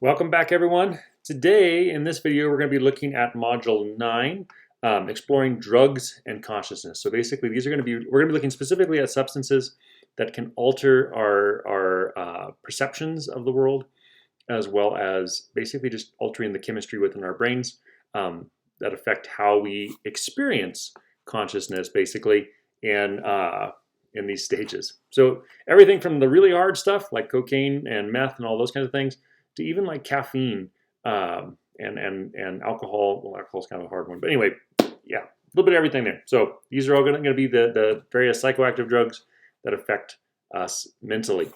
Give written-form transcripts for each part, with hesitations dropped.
Welcome back, everyone. Today, in this video, we're going to be looking at Module 9, exploring drugs and consciousness. So basically, we're going to be looking specifically at substances that can alter our perceptions of the world, as well as basically just altering the chemistry within our brains that affect how we experience consciousness, basically, in these stages. So everything from the really hard stuff like cocaine and meth and all those kinds of things, to even like caffeine and alcohol. Well, alcohol is kind of a hard one, but anyway, yeah, a little bit of everything there. So these are all going to be the various psychoactive drugs that affect us mentally.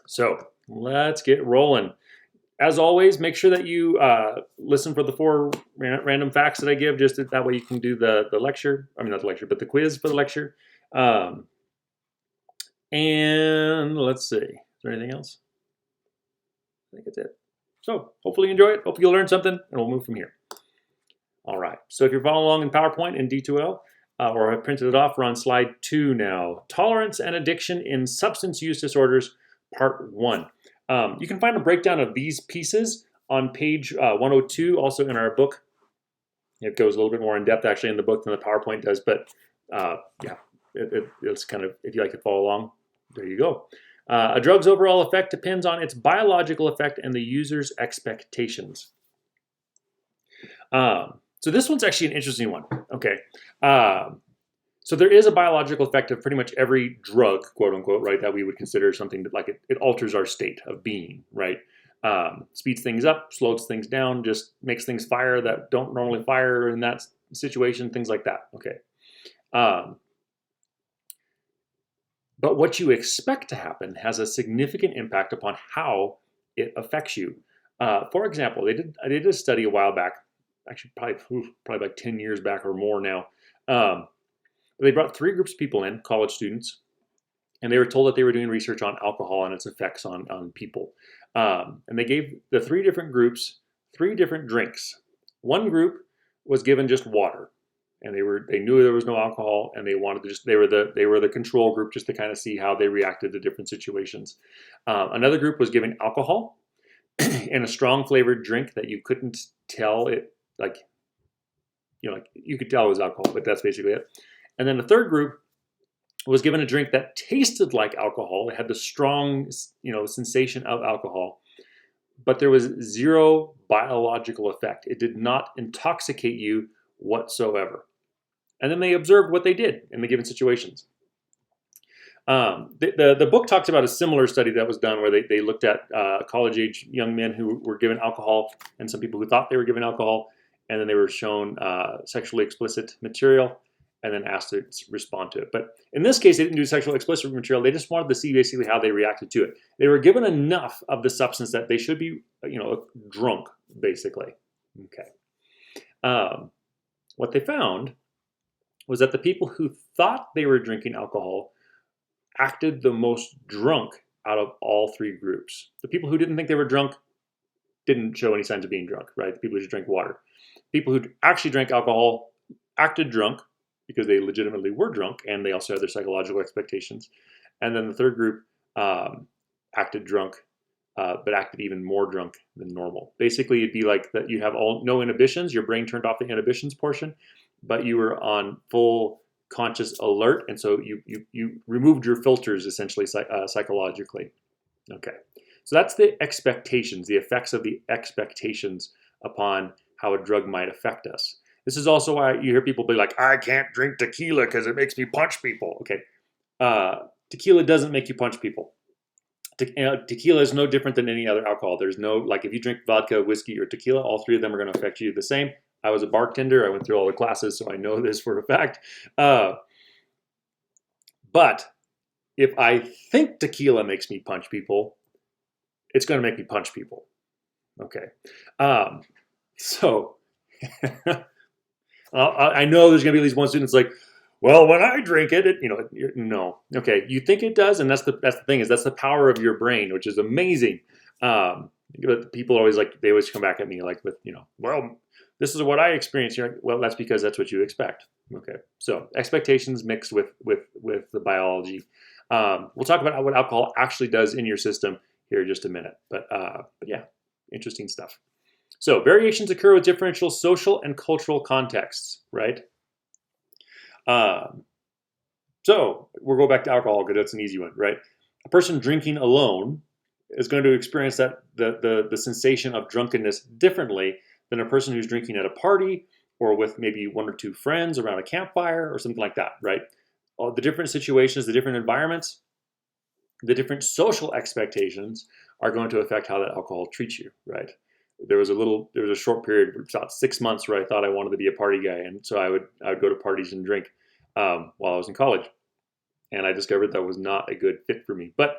So let's get rolling. As always, make sure that you listen for the 4 random facts that I give, just that way you can do the lecture. I mean, not the lecture, but the quiz for the lecture. And let's see, is there anything else? I think that's it. So hopefully you enjoy it. Hope you'll learn something, and we'll move from here. All right. So if you're following along in PowerPoint in D2L, or have printed it off, we're on slide 2 now. Tolerance and addiction in substance use disorders, part 1. You can find a breakdown of these pieces on page 102, also in our book. It goes a little bit more in depth actually in the book than the PowerPoint does, but yeah, it's kind of, if you like to follow along, there you go. A drug's overall effect depends on its biological effect and the user's expectations. So this one's actually an interesting one. Okay. So there is a biological effect of pretty much every drug, quote unquote, right, that we would consider something that, like, it alters our state of being, right? Speeds things up, slows things down, just makes things fire that don't normally fire in that situation, things like that. Okay. But what you expect to happen has a significant impact upon how it affects you. For example, I did a study a while back, actually probably like 10 years back or more now. They brought 3 groups of people in, college students, and they were told that they were doing research on alcohol and its effects on people. And they gave the 3 different groups 3 different drinks. One group was given just water. And they knew there was no alcohol, and they wanted to they were the control group, just to kind of see how they reacted to different situations. Another group was given alcohol and a strong flavored drink that you couldn't tell it, like you could tell it was alcohol, but that's basically it. And then the third group was given a drink that tasted like alcohol. It had the strong sensation of alcohol, but there was 0 biological effect. It did not intoxicate you whatsoever. And then they observed what they did in the given situations. The book talks about a similar study that was done where they looked at college-age young men who were given alcohol and some people who thought they were given alcohol, and then they were shown sexually explicit material and then asked to respond to it. But in this case, they didn't do sexually explicit material. They just wanted to see basically how they reacted to it. They were given enough of the substance that they should be, drunk, basically. Okay. What they found was that the people who thought they were drinking alcohol acted the most drunk out of all 3 groups. The people who didn't think they were drunk didn't show any signs of being drunk, right? The people who just drank water. People who actually drank alcohol acted drunk because they legitimately were drunk, and they also had their psychological expectations. And then the third group acted drunk, but acted even more drunk than normal. Basically, it'd be like that you have no inhibitions. Your brain turned off the inhibitions portion, but you were on full conscious alert, and so you removed your filters essentially psychologically. Okay, so that's the expectations, the effects of the expectations upon how a drug might affect us. This is also why you hear people be like, I can't drink tequila because it makes me punch people. Okay, tequila doesn't make you punch people. Tequila is no different than any other alcohol. There's no, like, if you drink vodka, whiskey, or tequila, all 3 of them are going to affect you the same. I was a bartender. I went through all the classes, so I know this for a fact. But if I think tequila makes me punch people, it's going to make me punch people. Okay. So I know there's going to be at least one student that's like, well, when I drink it, no. Okay, you think it does, and that's the thing, is that's the power of your brain, which is amazing. But people always they always come back at me with, well, this is what I experienced. You're like, well, that's because that's what you expect. Okay, so expectations mixed with the biology. We'll talk about what alcohol actually does in your system here in just a minute. But yeah, Interesting stuff. So variations occur with differential social and cultural contexts, right? So we'll go back to alcohol because that's an easy one, right? A person drinking alone is going to experience that the sensation of drunkenness differently than a person who's drinking at a party or with maybe one or two friends around a campfire or something like that, right? All the different situations, the different environments, the different social expectations are going to affect how that alcohol treats you, right? There was a short period, about 6 months, where I thought I wanted to be a party guy, and so I would go to parties and drink while I was in college, and I discovered that was not a good fit for me. But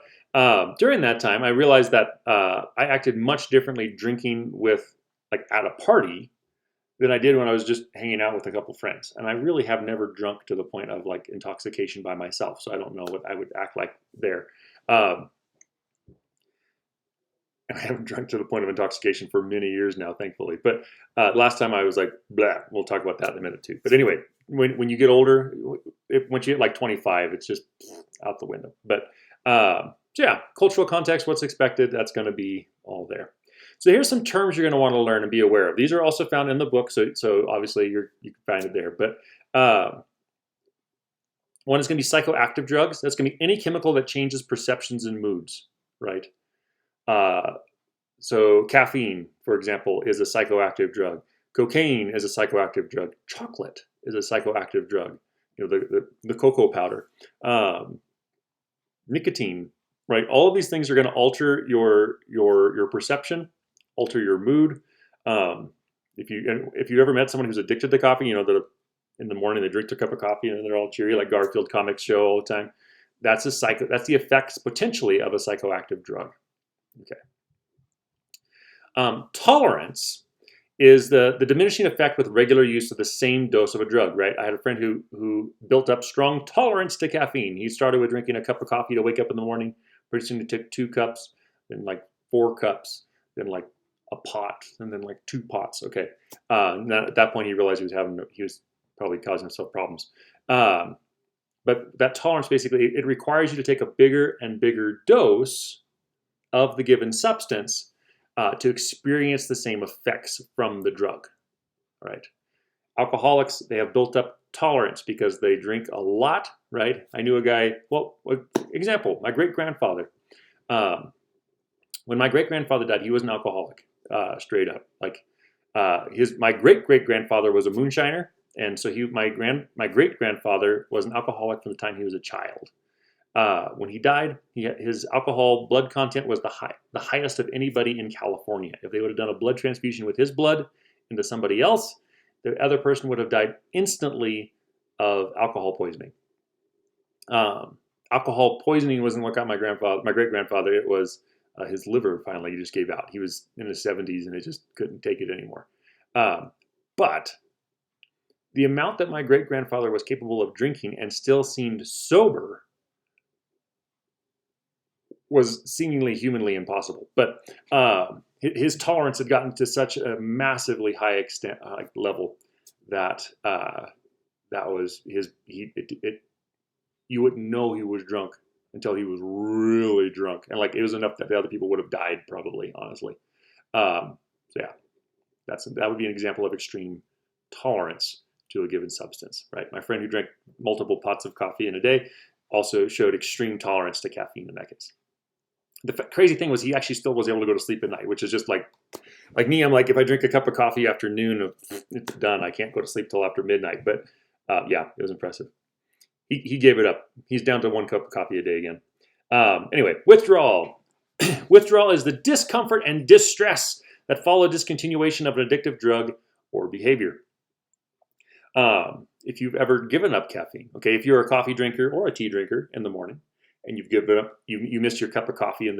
during that time, I realized that I acted much differently drinking with like at a party than I did when I was just hanging out with a couple friends. And I really have never drunk to the point of like intoxication by myself, so I don't know what I would act like there. Um, and I haven't drunk to the point of intoxication for many years now, thankfully. But last time I was like, blah. We'll talk about that in a minute too. But anyway, when you get older, once you get like 25, it's just out the window. But so yeah, cultural context, what's expected, that's going to be all there. So here's some terms you're going to want to learn and be aware of. These are also found in the book, so obviously you can find it there. But one is going to be psychoactive drugs. That's going to be any chemical that changes perceptions and moods, right? So caffeine, for example, is a psychoactive drug. Cocaine is a psychoactive drug. Chocolate is a psychoactive drug. You know, the cocoa powder, nicotine, right? All of these things are going to alter your perception, alter your mood. If you ever met someone who's addicted to coffee, you know that in the morning they drink their cup of coffee and they're all cheery, like Garfield comics show all the time. That's the effects potentially of a psychoactive drug. Okay. Tolerance is the diminishing effect with regular use of the same dose of a drug, right? I had a friend who built up strong tolerance to caffeine. He started with drinking a cup of coffee to wake up in the morning. Pretty soon he took 2 cups, then like 4 cups, then like a pot, and then like 2 pots. Okay. At that point he realized he was probably causing himself problems. But that tolerance, basically, it requires you to take a bigger and bigger dose of the given substance to experience the same effects from the drug, right? Alcoholics, they have built up tolerance because they drink a lot, right? I knew a guy, example, my great-grandfather. When my great-grandfather died, he was an alcoholic, straight up. Like my great-great-grandfather was a moonshiner, and so my great-grandfather was an alcoholic from the time he was a child. When he died, his alcohol blood content was the highest of anybody in California. If they would have done a blood transfusion with his blood into somebody else, the other person would have died instantly of alcohol poisoning. Alcohol poisoning wasn't what got my great-grandfather. It was his liver finally just gave out. He was in his 70s and it just couldn't take it anymore. But the amount that my great-grandfather was capable of drinking and still seemed sober was seemingly humanly impossible. But his tolerance had gotten to such a massively high level that that was you wouldn't know he was drunk until he was really drunk, and like it was enough that the other people would have died probably, honestly. So yeah, that would be an example of extreme tolerance to a given substance, right? My friend who drank multiple pots of coffee in a day also showed extreme tolerance to caffeine in that case. The crazy thing was he actually still was able to go to sleep at night, which is just like me. I'm like, if I drink a cup of coffee after noon, it's done. I can't go to sleep till after midnight. But yeah, it was impressive. He gave it up. He's down to 1 cup of coffee a day again. Anyway, withdrawal. Withdrawal is the discomfort and distress that follow discontinuation of an addictive drug or behavior. If you've ever given up caffeine, okay, if you're a coffee drinker or a tea drinker in the morning, and you've given up, you missed your cup of coffee in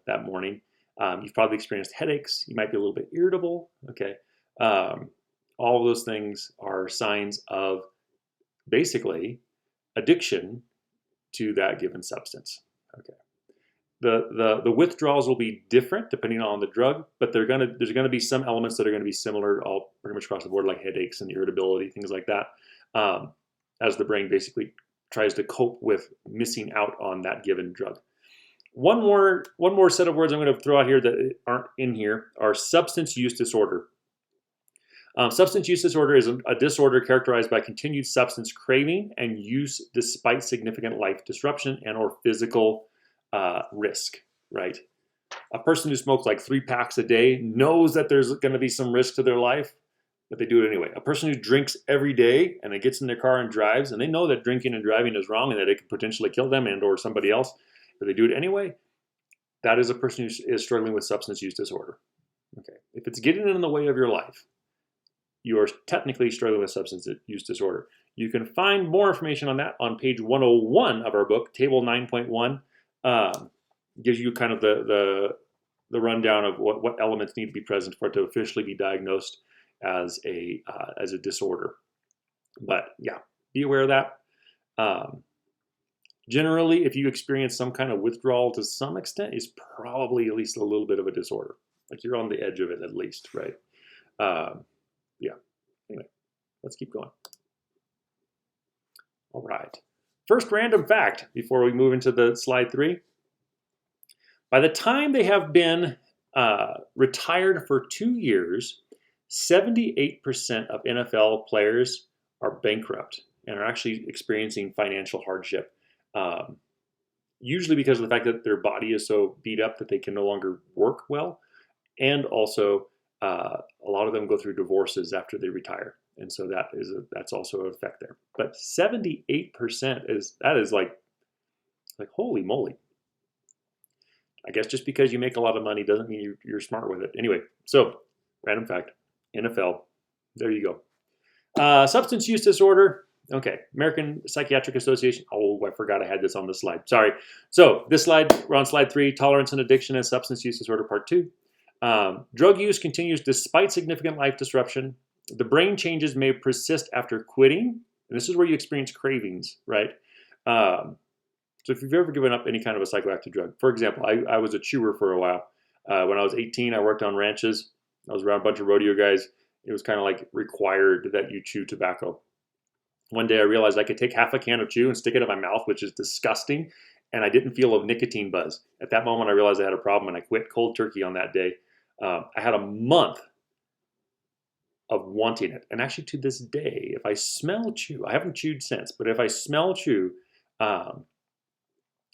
that morning. You've probably experienced headaches. You might be a little bit irritable. Okay, all of those things are signs of basically addiction to that given substance. Okay, the withdrawals will be different depending on the drug, but there's gonna be some elements that are gonna be similar all pretty much across the board, like headaches and irritability, things like that, as the brain basically tries to cope with missing out on that given drug. One more set of words I'm going to throw out here that aren't in here are substance use disorder. Substance use disorder is a disorder characterized by continued substance craving and use despite significant life disruption and or physical risk, right? A person who smokes like 3 packs a day knows that there's going to be some risk to their life, but they do it anyway. A person who drinks every day and then gets in their car and drives, and they know that drinking and driving is wrong and that it could potentially kill them and or somebody else, but they do it anyway, that is a person who is struggling with substance use disorder. Okay, if it's getting in the way of your life, you are technically struggling with substance use disorder. You can find more information on that on page 101 of our book, table 9.1. Gives you kind of the rundown of what elements need to be present for it to officially be diagnosed as a disorder. But yeah, be aware of that. Generally, if you experience some kind of withdrawal to some extent, it's probably at least a little bit of a disorder. Like you're on the edge of it at least, right? Yeah. Anyway, let's keep going. All right. First random fact before we move into the slide 3. By the time they have been retired for 2 years, 78% of NFL players are bankrupt and are actually experiencing financial hardship. Usually because of the fact that their body is so beat up that they can no longer work well. And also, a lot of them go through divorces after they retire. And so that's also an effect there. But 78% is like holy moly. I guess just because you make a lot of money doesn't mean you're smart with it. Anyway, so random fact, NFL, there you go. Substance use disorder. Okay, American Psychiatric Association. Oh, I forgot I had this on the slide. Sorry. So this slide, we're on slide 3, tolerance and addiction and substance use disorder, part 2. Drug use continues despite significant life disruption. The brain changes may persist after quitting. And this is where you experience cravings, right? So if you've ever given up any kind of a psychoactive drug, for example, I was a chewer for a while. When I was 18, I worked on ranches. I was around a bunch of rodeo guys. It was kind of like required that you chew tobacco. One day I realized I could take half a can of chew and stick it in my mouth, which is disgusting, and I didn't feel a nicotine buzz. At that moment, I realized I had a problem, and I quit cold turkey on that day. I had a month of wanting it, and actually to this day, if I smell chew, I haven't chewed since, but if I smell chew,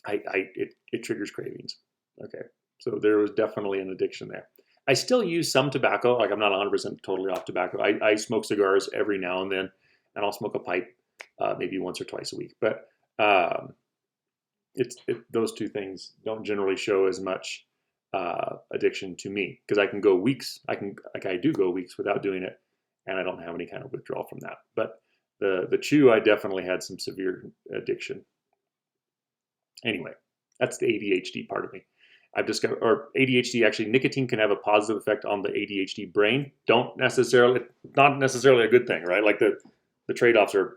it triggers cravings. Okay, so there was definitely an addiction there. I still use some tobacco. Like I'm not 100% totally off tobacco. I smoke cigars every now and then, and I'll smoke a pipe maybe once or twice a week. But those two things don't generally show as much addiction to me because I can go weeks. I do go weeks without doing it, and I don't have any kind of withdrawal from that. But the chew, I definitely had some severe addiction. Anyway, that's the ADHD part of me. I've discovered, or ADHD, actually, nicotine can have a positive effect on the ADHD brain. Not necessarily a good thing, right? Like the trade-offs are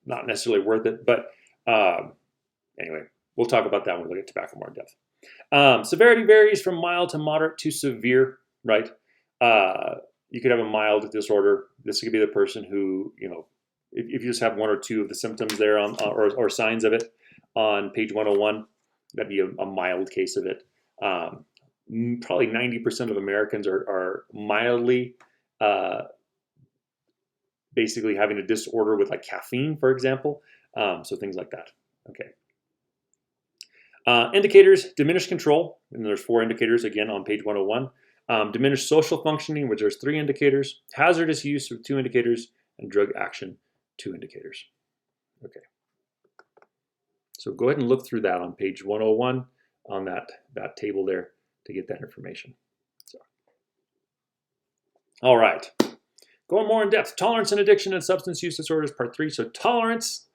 not necessarily worth it. But anyway, we'll talk about that when we look at tobacco more in depth. Severity varies from mild to moderate to severe, right? You could have a mild disorder. This could be the person who, if you just have 1 or 2 of the symptoms there on or signs of it on page 101, that'd be a mild case of it. Probably 90% of Americans are mildly basically having a disorder with like caffeine, for example. So things like that. Okay. Indicators: diminished control, and there's 4 indicators again on page 101. Diminished social functioning, which there's 3 indicators. Hazardous use with 2 indicators, and drug action, 2 indicators. Okay. So go ahead and look through that on page 101 on that table there to get that information. So, all right. Going more in depth, tolerance and addiction and substance use disorders, part 3. So tolerance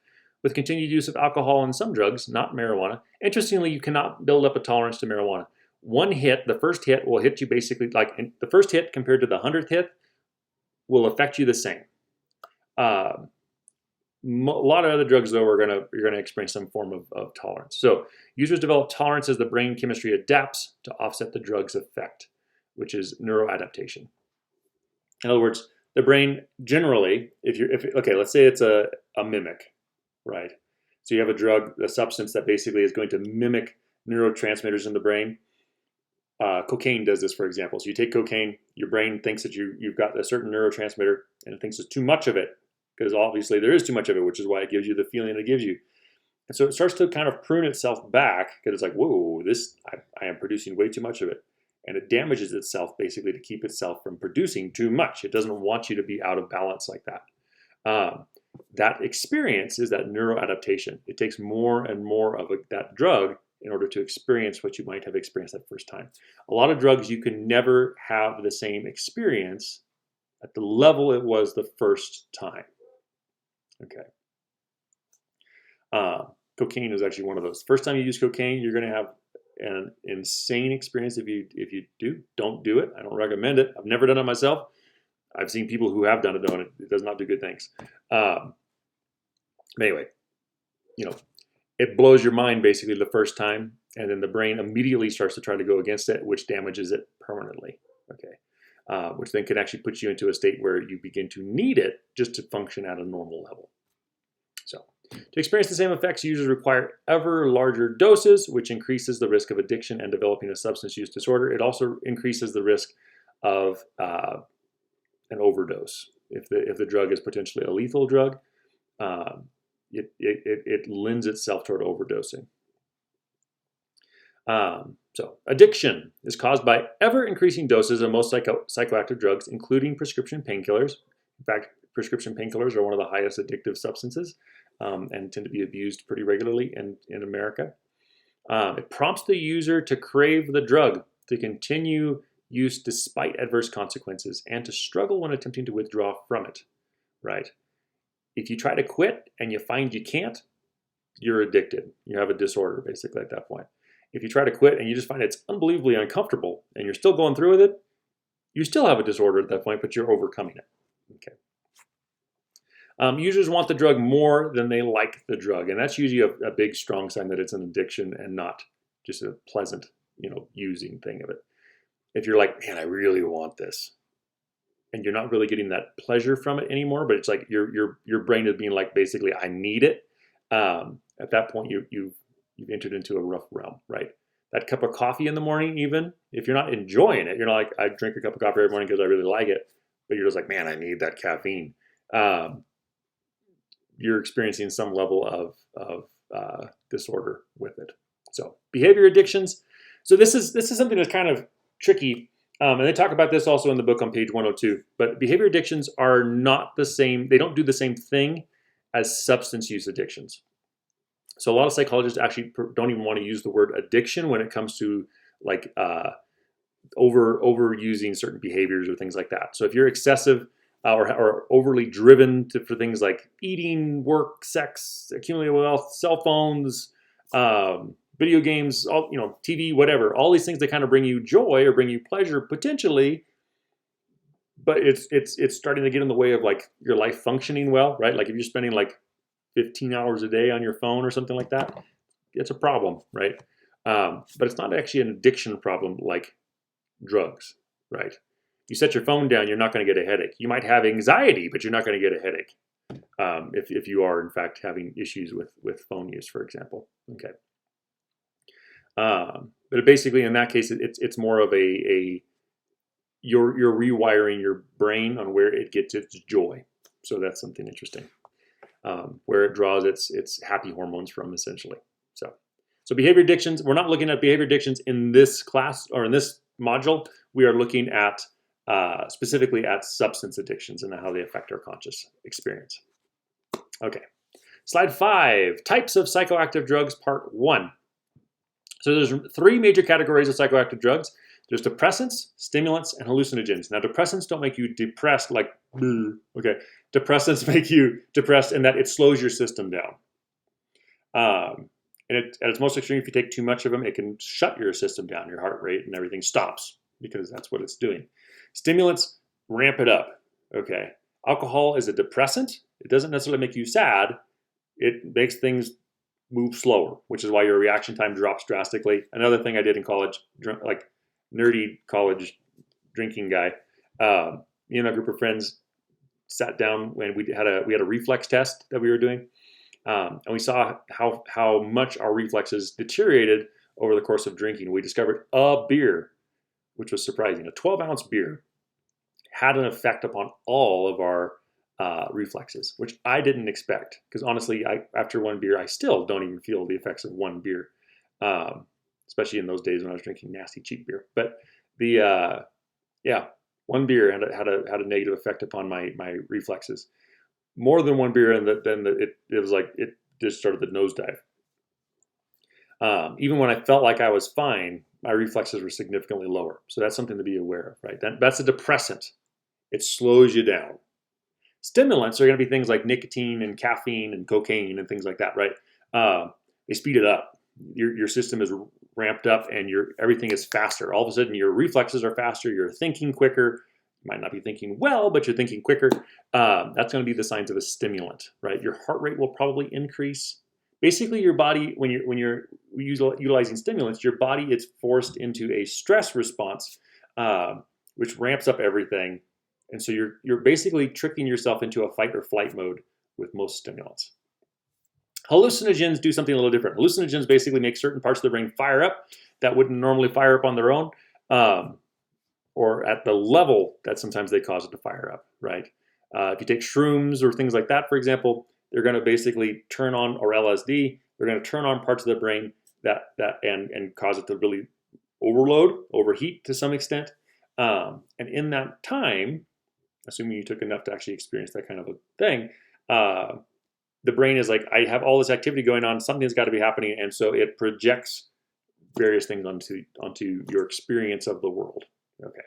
with continued use of alcohol and some drugs, not marijuana. Interestingly, you cannot build up a tolerance to marijuana. One hit, the first hit will hit you basically like the first hit compared to the 100th hit will affect you the same. A lot of other drugs, though, you're gonna experience some form of tolerance. So users develop tolerance as the brain chemistry adapts to offset the drug's effect, which is neuroadaptation. In other words, the brain generally, let's say it's a mimic, right? So you have a drug, a substance that basically is going to mimic neurotransmitters in the brain. Cocaine does this, for example. So you take cocaine, your brain thinks that you've got a certain neurotransmitter, and it thinks there's too much of it, because obviously there is too much of it, which is why it gives you the feeling it gives you. And so it starts to kind of prune itself back, because it's like, whoa, I am producing way too much of it. And it damages itself basically to keep itself from producing too much. It doesn't want you to be out of balance like that. That experience is that neuroadaptation. It takes more and more of that drug in order to experience what you might have experienced that first time. A lot of drugs, you can never have the same experience at the level it was the first time. Okay. Cocaine is actually one of those. First time you use cocaine, you're going to have an insane experience. If you don't do it. I don't recommend it. I've never done it myself. I've seen people who have done it, though, and it does not do good things. Anyway, it blows your mind basically the first time, and then the brain immediately starts to try to go against it, which damages it permanently. Okay, which then can actually put you into a state where you begin to need it just to function at a normal level. So, to experience the same effects, users require ever larger doses, which increases the risk of addiction and developing a substance use disorder. It also increases the risk of an overdose. If the drug is potentially a lethal drug, it lends itself toward overdosing. So addiction is caused by ever-increasing doses of most psychoactive drugs, including prescription painkillers. In fact, prescription painkillers are one of the highest addictive substances and tend to be abused pretty regularly in America. It prompts the user to crave the drug, to continue use despite adverse consequences, and to struggle when attempting to withdraw from it, right? If you try to quit and you find you can't, you're addicted. You have a disorder, basically, at that point. If you try to quit and you just find it's unbelievably uncomfortable and you're still going through with it, you still have a disorder at that point, but you're overcoming it. Okay. Users want the drug more than they like the drug, and that's usually a big, strong sign that it's an addiction and not just a pleasant, using thing of it. If you're like, man, I really want this, and you're not really getting that pleasure from it anymore, but it's like your brain is being like, basically, I need it. At that point, you've entered into a rough realm, right? That cup of coffee in the morning, even if you're not enjoying it, you're not like, I drink a cup of coffee every morning because I really like it, but you're just like, man, I need that caffeine. You're experiencing some level of disorder with it. So behavior addictions. So this is something that's kind of tricky. And they talk about this also in the book on page 102. But behavior addictions are not the same. They don't do the same thing as substance use addictions. So a lot of psychologists actually don't even want to use the word addiction when it comes to like overusing certain behaviors or things like that. So if you're excessive or overly driven for things like eating, work, sex, accumulating wealth, cell phones, video games, all, TV, whatever, all these things that kind of bring you joy or bring you pleasure potentially, but it's starting to get in the way of like your life functioning well, right? Like if you're spending like 15 hours a day on your phone or something like that, it's a problem, right? But it's not actually an addiction problem like drugs, right? You set your phone down, you're not going to get a headache. You might have anxiety, but you're not going to get a headache if you are in fact having issues with phone use, for example. Okay. But basically, in that case, it's more of you're rewiring your brain on where it gets its joy. So that's something interesting, where it draws its happy hormones from, essentially. So behavior addictions. We're not looking at behavior addictions in this class or in this module. We are looking at specifically at substance addictions and how they affect our conscious experience. Okay, slide 5. Types of psychoactive drugs, part 1. So there's 3 major categories of psychoactive drugs. There's depressants, stimulants, and hallucinogens. Now, depressants don't make you depressed like, okay. Depressants make you depressed in that it slows your system down. And at its most extreme, if you take too much of them, it can shut your system down. Your heart rate and everything stops because that's what it's doing. Stimulants ramp it up, okay. Alcohol is a depressant. It doesn't necessarily make you sad. It makes things move slower, which is why your reaction time drops drastically. Another thing I did in college, like nerdy college drinking guy, me and a group of friends sat down when we had a reflex test that we were doing, and we saw how much our reflexes deteriorated over the course of drinking, we discovered a beer, which was surprising. A 12-ounce beer had an effect upon all of our reflexes, which I didn't expect. Because honestly, after one beer, I still don't even feel the effects of one beer, especially in those days when I was drinking nasty cheap beer. But one beer had a negative effect upon my reflexes. More than one beer, and then it was like it just started the nosedive. Even when I felt like I was fine, my reflexes were significantly lower. So that's something to be aware of, right? That's a depressant. It slows you down. Stimulants are going to be things like nicotine and caffeine and cocaine and things like that, right? They speed it up. Your system is ramped up and everything is faster. All of a sudden, your reflexes are faster. You're thinking quicker. You might not be thinking well, but you're thinking quicker. That's going to be the signs of a stimulant, right? Your heart rate will probably increase. Basically, your body, when you're utilizing stimulants, your body is forced into a stress response, which ramps up everything. And so you're basically tricking yourself into a fight or flight mode with most stimulants. Hallucinogens do something a little different. Hallucinogens basically make certain parts of the brain fire up that wouldn't normally fire up on their own, or at the level that sometimes they cause it to fire up, right? If you take shrooms or things like that, for example, they're going to basically turn on, or LSD, they're going to turn on parts of the brain and cause it to really overheat to some extent. And in that time, assuming you took enough to actually experience that kind of a thing, the brain is like, I have all this activity going on, something's got to be happening, and so it projects various things onto your experience of the world. Okay,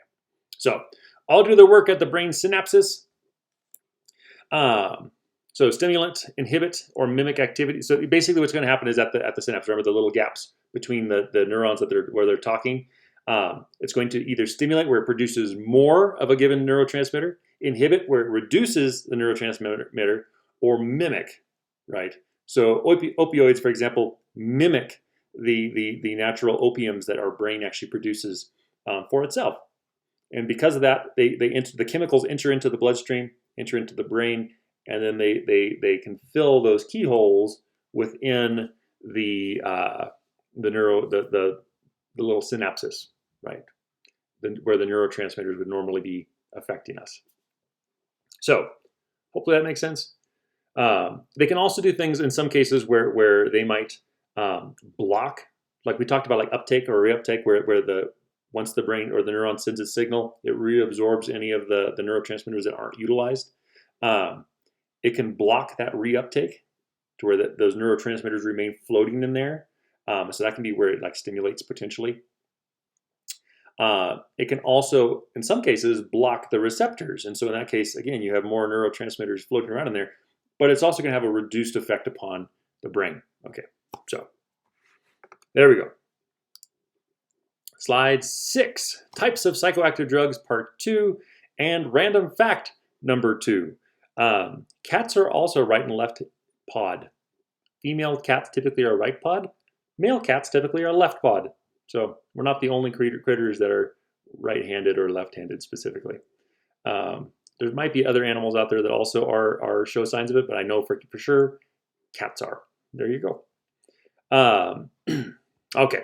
so I'll do the work at the brain synapses. So stimulant, inhibit, or mimic activity. So basically what's going to happen is at the synapse, remember the little gaps between the neurons where they're talking, it's going to either stimulate where it produces more of a given neurotransmitter, inhibit where it reduces the neurotransmitter, or mimic, right? So opioids, for example, mimic the natural opiums that our brain actually produces for itself. And because of that, the chemicals enter into the bloodstream, enter into the brain, and then they can fill those keyholes within the little synapses, right? Where the neurotransmitters would normally be affecting us. So hopefully that makes sense. They can also do things in some cases where they might block, like we talked about, like uptake or reuptake, where once the brain or the neuron sends its signal, it reabsorbs any of the neurotransmitters that aren't utilized. It can block that reuptake to where those neurotransmitters remain floating in there. So that can be where it like stimulates potentially. It can also, in some cases, block the receptors. And so in that case, again, you have more neurotransmitters floating around in there, but it's also going to have a reduced effect upon the brain. Okay, so there we go. Slide 6, types of psychoactive drugs, part 2, and random fact number 2. Cats are also right and left pod. Female cats typically are right pod. Male cats typically are left pod. So we're not the only critters that are right-handed or left-handed specifically. There might be other animals out there that also are show signs of it, but I know for sure cats are. There you go. Okay.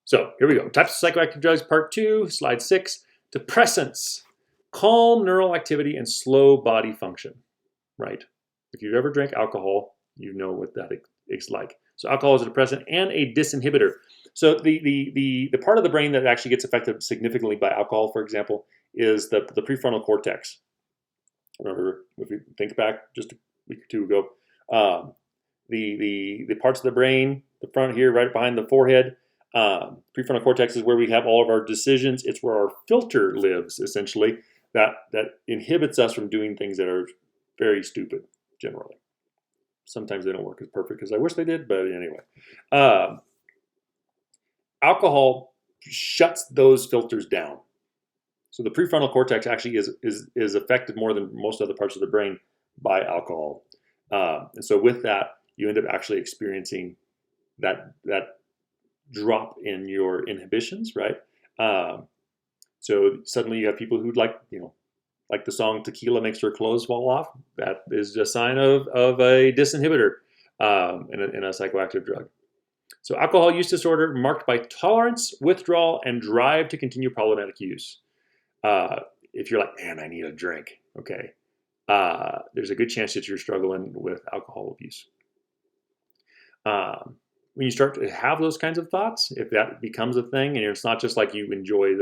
So here we go. Types of psychoactive drugs, part 2, slide 6. Depressants. Calm neural activity and slow body function, right? If you've ever drank alcohol, you know what that is like. So alcohol is a depressant and a disinhibitor. So the part of the brain that actually gets affected significantly by alcohol, for example, is the prefrontal cortex. Remember, if you think back just a week or two ago, the parts of the brain, the front here, right behind the forehead, prefrontal cortex is where we have all of our decisions. It's where our filter lives, essentially, that inhibits us from doing things that are very stupid, generally. Sometimes they don't work as perfect as I wish they did, but anyway. Alcohol shuts those filters down. So the prefrontal cortex actually is affected more than most other parts of the brain by alcohol. And so with that, you end up actually experiencing that drop in your inhibitions, right? So suddenly you have people who like the song "Tequila Makes Your Clothes Fall Off." That is a sign of a disinhibitor in a psychoactive drug. So alcohol use disorder marked by tolerance, withdrawal, and drive to continue problematic use. If you're like, man, I need a drink, okay, there's a good chance that you're struggling with alcohol abuse. When you start to have those kinds of thoughts, if that becomes a thing, and it's not just like you enjoy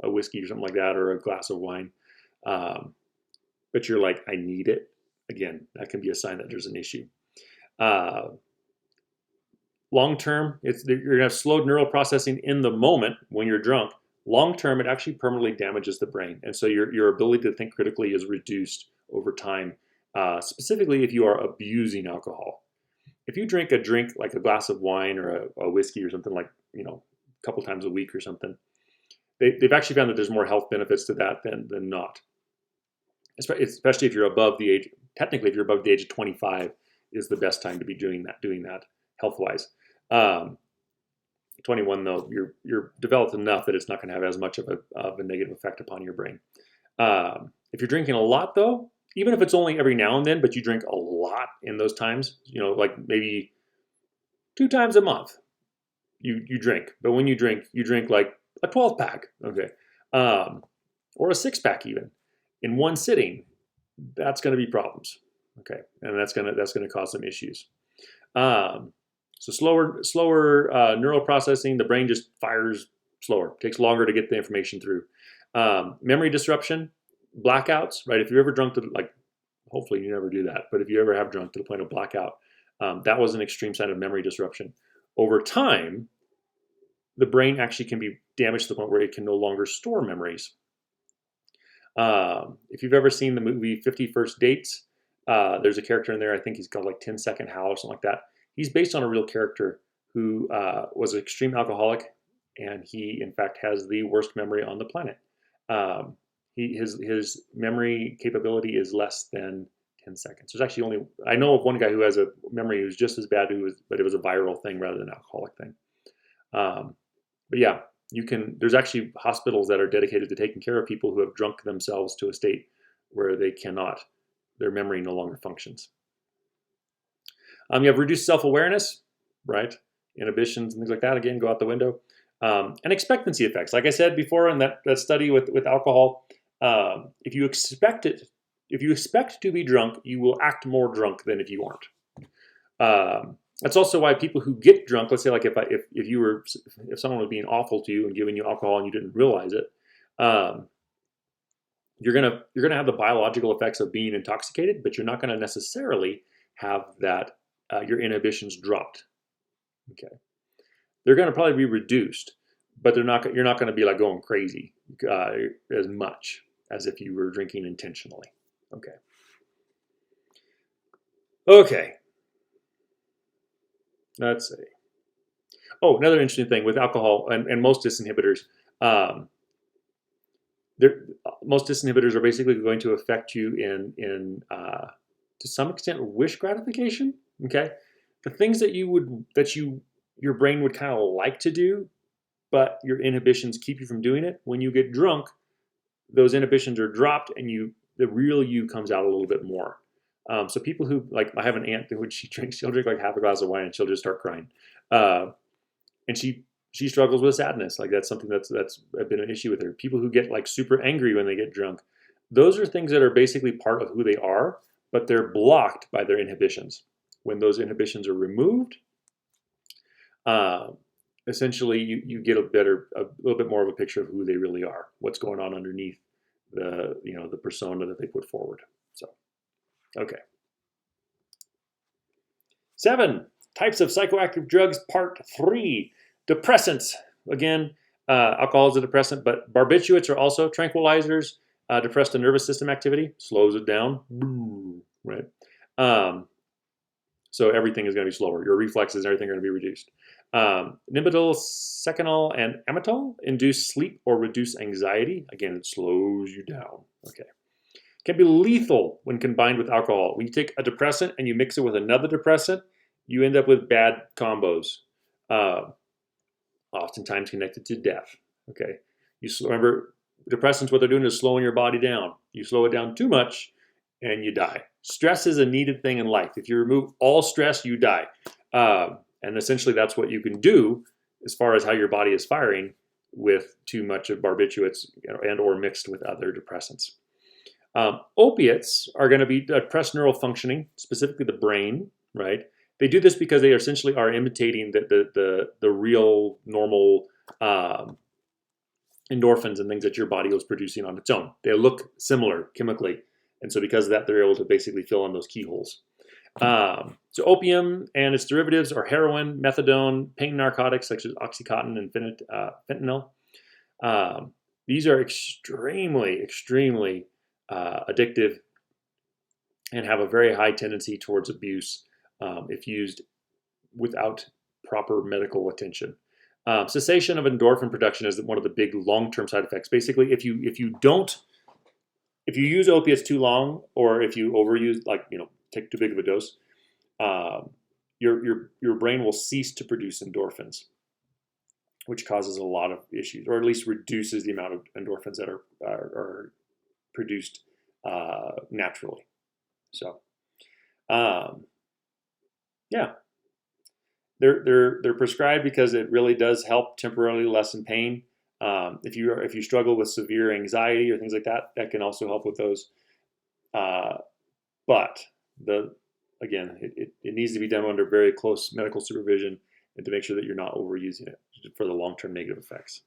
a whiskey or something like that, or a glass of wine, but you're like, I need it. Again, that can be a sign that there's an issue. Long term, you're gonna have slowed neural processing in the moment when you're drunk. Long term, it actually permanently damages the brain, and so your ability to think critically is reduced over time. Specifically, if you are abusing alcohol. If you drink a drink like a glass of wine or a whiskey or something, like a couple times a week or something, they've actually found that there's more health benefits to that than not. Especially if you're above the age. Technically, if you're above the age of 25, is the best time to be doing that health-wise. 21 though, you're developed enough that it's not going to have as much of a negative effect upon your brain. If you're drinking a lot though, even if it's only every now and then, but you drink a lot in those times, like maybe 2 times a month, you drink. But when you drink like a 12-pack, okay, or a 6-pack even, in one sitting. That's going to be problems, okay, and that's going to cause some issues. So slower neural processing. The brain just fires slower. It takes longer to get the information through. Memory disruption. Blackouts, right? If you've ever drunk hopefully you never do that, but if you ever have drunk to the point of blackout, that was an extreme sign of memory disruption. Over time, the brain actually can be damaged to the point where it can no longer store memories. If you've ever seen the movie 50 First Dates, there's a character in there, I think he's called like 10 Second Hal or something like that. He's based on a real character who was an extreme alcoholic, and he in fact has the worst memory on the planet. His memory capability is less than 10 seconds. There's actually I know of one guy who has a memory who's just as bad, but it was a viral thing rather than an alcoholic thing. But yeah, there's actually hospitals that are dedicated to taking care of people who have drunk themselves to a state where their memory no longer functions. You have reduced self-awareness, right? Inhibitions and things like that, again, go out the window. And expectancy effects. Like I said before in that study with alcohol, if you expect to be drunk, you will act more drunk than if you aren't. That's also why people who get drunk, let's say like if someone was being awful to you and giving you alcohol and you didn't realize it, you're gonna have the biological effects of being intoxicated, but you're not gonna necessarily have that your inhibitions dropped. Okay, they're gonna probably be reduced, but you're not gonna be like going crazy as much as if you were drinking intentionally. Okay. Let's see. Oh, another interesting thing with alcohol and most DIS inhibitors, most DIS inhibitors are basically going to affect you in to some extent wish gratification. Okay, the things that your brain would kind of like to do, but your inhibitions keep you from doing it. When you get drunk, those inhibitions are dropped, and the real you comes out a little bit more. So people who, like, I have an aunt who she'll drink like half a glass of wine and she'll just start crying. And she struggles with sadness. Like that's something that's been an issue with her. People who get like super angry when they get drunk, those are things that are basically part of who they are, but they're blocked by their inhibitions. When those inhibitions are removed, essentially you get a little bit more of a picture of who they really are, what's going on underneath the persona that they put forward. So, okay. 7 types of psychoactive drugs, part 3. Depressants. Again, alcohol is a depressant, but barbiturates are also tranquilizers. Depress the nervous system activity, slows it down. Right. So everything is going to be slower. Your reflexes and everything are going to be reduced. Nimodil, Seconal, and Amytal induce sleep or reduce anxiety. Again, it slows you down. Okay. Can be lethal when combined with alcohol. When you take a depressant and you mix it with another depressant, you end up with bad combos, oftentimes connected to death. Okay. Remember, depressants, what they're doing is slowing your body down. You slow it down too much and you die. Stress is a needed thing in life. If you remove all stress, you die. And essentially that's what you can do as far as how your body is firing with too much of barbiturates and or mixed with other depressants. Opiates are going to be depress neural functioning, specifically the brain, right? They do this because they essentially are imitating the real normal endorphins and things that your body was producing on its own. They look similar chemically, and so because of that, they're able to basically fill in those keyholes. So opium and its derivatives are heroin, methadone, pain narcotics such as Oxycontin and fentanyl. These are extremely, extremely addictive and have a very high tendency towards abuse if used without proper medical attention. Cessation of endorphin production is one of the big long-term side effects. Basically, if you use opiates too long, or if you overuse, like take too big of a dose, your brain will cease to produce endorphins, which causes a lot of issues, or at least reduces the amount of endorphins that are produced naturally. So, yeah, they're prescribed because it really does help temporarily lessen pain. If you struggle with severe anxiety or things like that, that can also help with those. But again, it needs to be done under very close medical supervision and to make sure that you're not overusing it for the long-term negative effects.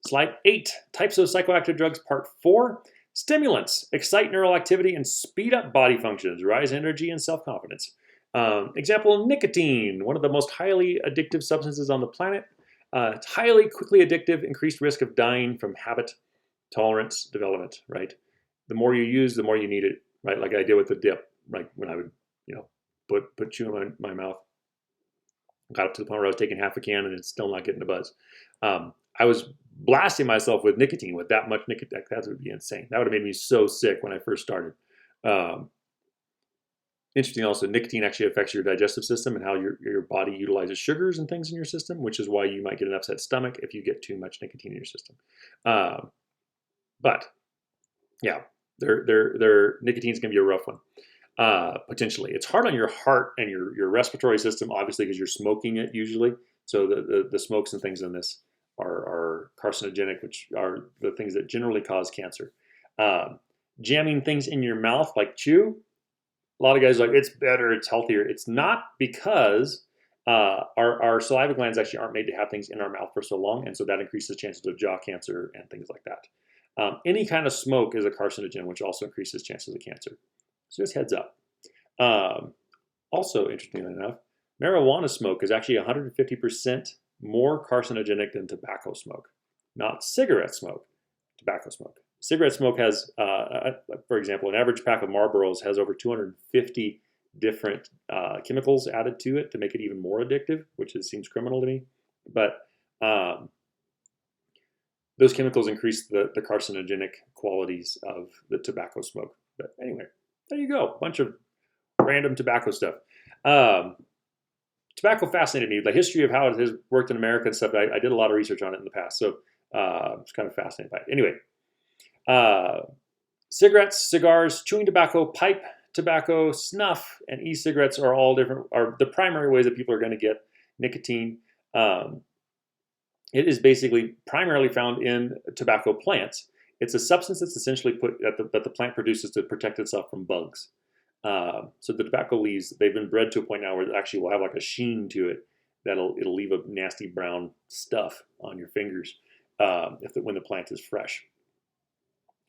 Slide 8, types of psychoactive drugs, part 4. Stimulants excite neural activity and speed up body functions, rise energy and self-confidence. Example, nicotine, one of the most highly addictive substances on the planet. It's highly quickly addictive, increased risk of dying from habit tolerance development, right? The more you use, the more you need it, right? Like I did with the dip, like when I would, put chew in my mouth. Got up to the point where I was taking half a can and it's still not getting the buzz. I was blasting myself with nicotine, with that much nicotine. That would be insane. That would have made me so sick when I first started. Interesting also, nicotine actually affects your digestive system and how your body utilizes sugars and things in your system, which is why you might get an upset stomach if you get too much nicotine in your system. But yeah, their nicotine is going to be a rough one. Potentially. It's hard on your heart and your respiratory system, obviously, because you're smoking it usually. So the smokes and things in this are carcinogenic, which are the things that generally cause cancer. Jamming things in your mouth like chew, a lot of guys are like, it's better, it's healthier. It's not, because our saliva glands actually aren't made to have things in our mouth for so long, and so that increases chances of jaw cancer and things like that. Any kind of smoke is a carcinogen, which also increases chances of cancer. So just heads up. Also, interestingly enough, marijuana smoke is actually 150% more carcinogenic than tobacco smoke. Not cigarette smoke, tobacco smoke. Cigarette smoke has, for example, an average pack of Marlboros has over 250 different chemicals added to it to make it even more addictive, which seems criminal to me. But those chemicals increase the carcinogenic qualities of the tobacco smoke. But anyway, there you go. A bunch of random tobacco stuff. Tobacco fascinated me. The history of how it has worked in America and stuff, I did a lot of research on it in the past. So I was kind of fascinated by it. Anyway, cigarettes, cigars, chewing tobacco, pipe tobacco, snuff, and e-cigarettes are all are the primary ways that people are going to get nicotine. It is basically primarily found in tobacco plants. It's a substance that's essentially that the plant produces to protect itself from bugs. So the tobacco leaves, they've been bred to a point now where it actually will have like a sheen to it it'll leave a nasty brown stuff on your fingers when the plant is fresh.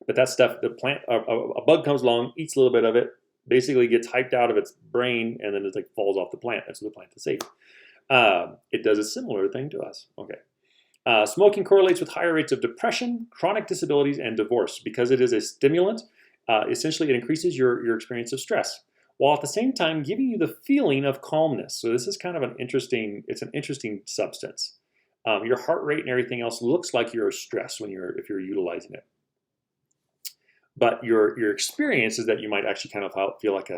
But that stuff, the plant, a bug comes along, eats a little bit of it, basically gets hyped out of its brain, and then it like falls off the plant. And so the plant is safe. It does a similar thing to us. Okay. Smoking correlates with higher rates of depression, chronic disabilities, and divorce. Because it is a stimulant, essentially it increases your experience of stress, while at the same time giving you the feeling of calmness. So this is kind of an interesting substance. Your heart rate and everything else looks like you're stressed if you're utilizing it. But your experience is that you might actually kind of feel like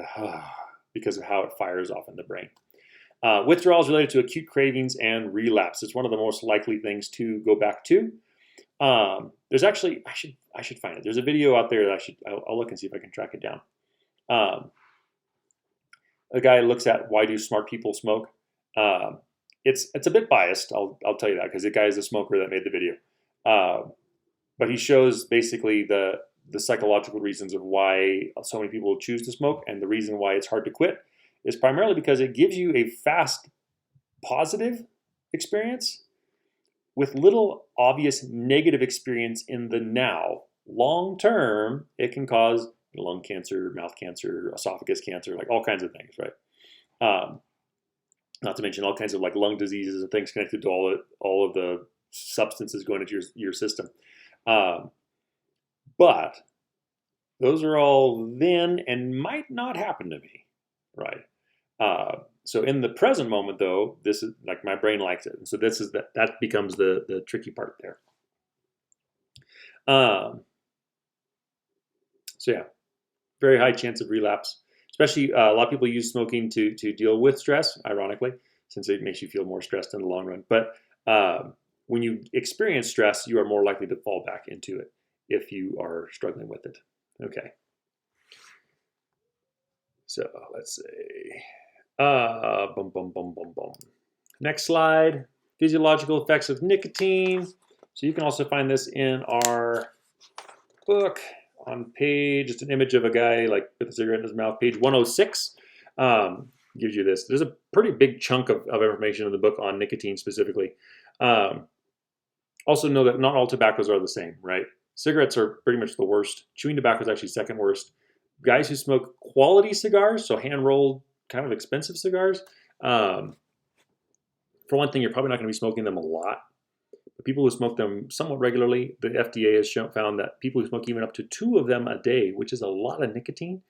because of how it fires off in the brain. Withdrawals related to acute cravings and relapse. It's one of the most likely things to go back to. There's actually, I should find it. There's a video out there that I'll look and see if I can track it down. a guy looks at why do smart people smoke. It's a bit biased. I'll tell you that because the guy is a smoker that made the video. But he shows basically the psychological reasons of why so many people choose to smoke, and the reason why it's hard to quit is primarily because it gives you a fast, positive experience with little obvious negative experience in the now. Long term, it can cause lung cancer, mouth cancer, esophagus cancer, like all kinds of things, right? Not to mention all kinds of like lung diseases and things connected to all of the substances going into your system. But those are all then and might not happen to me, right? So in the present moment, though, this is like my brain likes it, and so this is that becomes the tricky part there. So yeah, very high chance of relapse. Especially a lot of people use smoking to deal with stress, ironically, since it makes you feel more stressed in the long run. But when you experience stress, you are more likely to fall back into it if you are struggling with it. Okay. So let's say, Next slide, physiological effects of nicotine. So you can also find this in our book on page, just an image of a guy like with a cigarette in his mouth, page 106. Gives you this. There's a pretty big chunk of information in the book on nicotine specifically. Also know that not all tobaccos are the same, right? Cigarettes are pretty much the worst. Chewing tobacco is actually second worst. Guys who smoke quality cigars, so hand-rolled, kind of expensive cigars, for one thing, you're probably not going to be smoking them a lot. But people who smoke them somewhat regularly, the FDA has found that people who smoke even up to 2 of them a day, which is a lot of nicotine,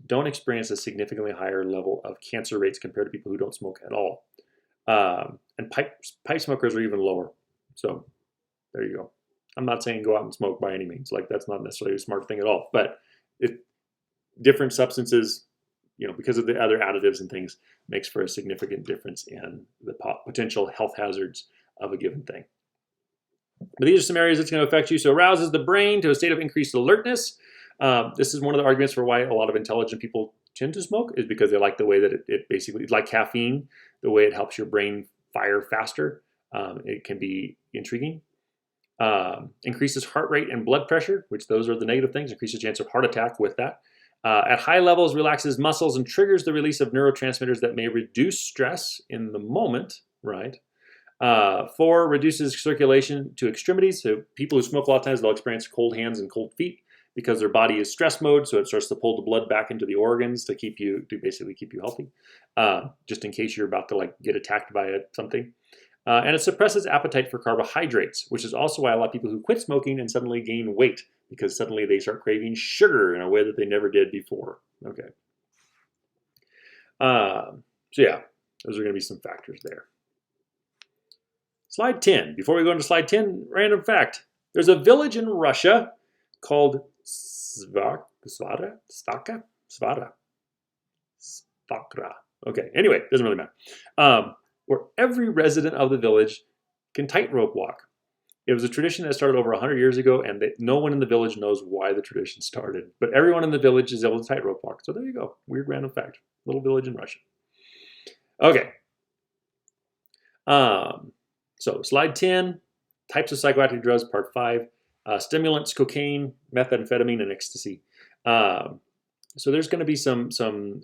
don't experience a significantly higher level of cancer rates compared to people who don't smoke at all. And pipe smokers are even lower. So there you go. I'm not saying go out and smoke by any means. Like that's not necessarily a smart thing at all. But different substances, because of the other additives and things, makes for a significant difference in the potential health hazards of a given thing. But these are some areas that's going to affect you. So arouses the brain to a state of increased alertness. This is one of the arguments for why a lot of intelligent people tend to smoke, is because they like the way that it basically, it's like caffeine, the way it helps your brain fire faster. It can be intriguing. Increases heart rate and blood pressure, which those are the negative things, increases chance of heart attack with that. At high levels, relaxes muscles and triggers the release of neurotransmitters that may reduce stress in the moment, right? 4, reduces circulation to extremities. So people who smoke a lot of times, they'll experience cold hands and cold feet because their body is stress mode, so it starts to pull the blood back into the organs to basically keep you healthy, just in case you're about to like get attacked by something. And it suppresses appetite for carbohydrates, which is also why a lot of people who quit smoking and suddenly gain weight, because suddenly they start craving sugar in a way that they never did before. Okay. So yeah, those are going to be some factors there. Slide 10. Before we go into slide 10, random fact. There's a village in Russia called Svara. Okay, anyway, doesn't really matter. Where every resident of the village can tightrope walk. It was a tradition that started over 100 years ago, and no one in the village knows why the tradition started. But everyone in the village is able to tightrope walk. So there you go. Weird random fact. Little village in Russia. Okay. So slide 10, types of psychoactive drugs, part 5. Stimulants, cocaine, methamphetamine, and ecstasy. So there's going to be some